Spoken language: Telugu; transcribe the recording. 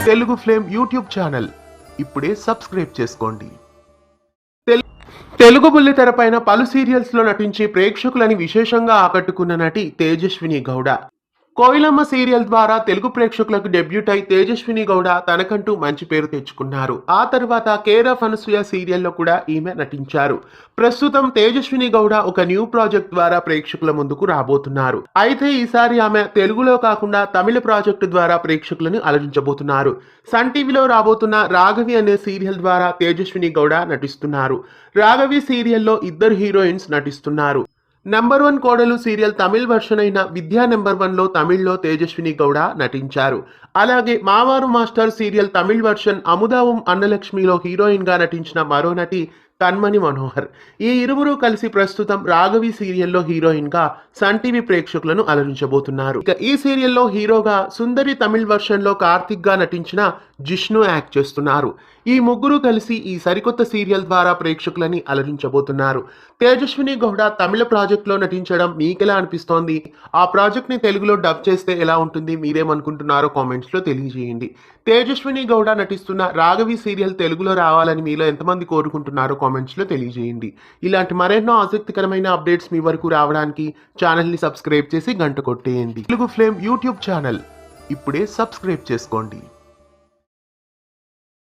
తెలుగు ఫ్లేమ్ యూట్యూబ్ ఛానల్ ఇప్పుడే సబ్స్క్రైబ్ చేసుకోండి. తెలుగు బుల్లితెర పైన పలు సీరియల్స్ లో నటించి ప్రేక్షకులని విశేషంగా ఆకట్టుకున్న నటి తేజస్విని గౌడ. కోయిలమ్మ సీరియల్ ద్వారా తెలుగు ప్రేక్షకులకు డెబ్యూట్ అయి తేజస్విని గౌడ తనకంటూ మంచి పేరు తెచ్చుకున్నారు. ఆ తర్వాత కేర్ ఆఫ్ అనసూయ సీరియల్లో కూడా ఈమె నటించారు. ప్రస్తుతం తేజస్విని గౌడ ఒక న్యూ ప్రాజెక్ట్ ద్వారా ప్రేక్షకుల ముందుకు రాబోతున్నారు. అయితే ఈసారి ఆమె తెలుగులో కాకుండా తమిళ ప్రాజెక్టు ద్వారా ప్రేక్షకులను అలరించబోతున్నారు. సన్ టీవీలో రాబోతున్న రాఘవి అనే సీరియల్ ద్వారా తేజస్విని గౌడ నటిస్తున్నారు. రాఘవి సీరియల్లో ఇద్దరు హీరోయిన్స్ నటిస్తున్నారు. నంబర్ 1 కోడలు సీరియల్ తమిళ్ వర్షన్ అయిన విద్యా నెంబర్ 1లో తమిళ్లో తేజస్విని గౌడ నటించారు. అలాగే మావారు మాస్టర్ సీరియల్ తమిళ్ వర్షన్ అముదావం అన్నలక్ష్మిలో హీరోయిన్ గా నటించిన మరో నటి తన్మణి మనోహర్. ఈ ఇరువురు కలిసి ప్రస్తుతం రాఘవి సీరియల్లో హీరోయిన్ గా సన్ టీవీ ప్రేక్షకులను అలరించబోతున్నారు. ఇక ఈ సీరియల్లో హీరోగా సుందరి తమిళ్ వర్షన్ లో కార్తిక్ గా నటించిన జిష్ణు యాక్ట్ చేస్తున్నారు. ఈ ముగ్గురు కలిసి ఈ సరికొత్త సీరియల్ ద్వారా ప్రేక్షకులని అలరించబోతున్నారు. తేజస్విని గౌడ తమిళ ప్రాజెక్ట్ లో నటించడం మీకెలా అనిపిస్తోంది? ఆ ప్రాజెక్ట్ ని తెలుగులో డబ్ చేస్తే ఎలా ఉంటుంది? మీరేమనుకుంటున్నారో కామెంట్స్ లో తెలియజేయండి. తేజస్విని గౌడ నటిస్తున్న రాఘవి సీరియల్ తెలుగులో రావాలని మీలో ఎంతమంది కోరుకుంటున్నారో కామెంట్స్ లో తెలియజేయండి. ఇలాంటి మరెన్నో ఆసక్తికరమైన అప్డేట్స్ మీ వరకు రావడానికి ఛానల్ ని సబ్స్క్రైబ్ చేసి గంట కొట్టేయండి. తెలుగు ఫ్లేమ్ యూట్యూబ్ ఛానల్ ఇప్పుడే సబ్స్క్రైబ్ చేసుకోండి.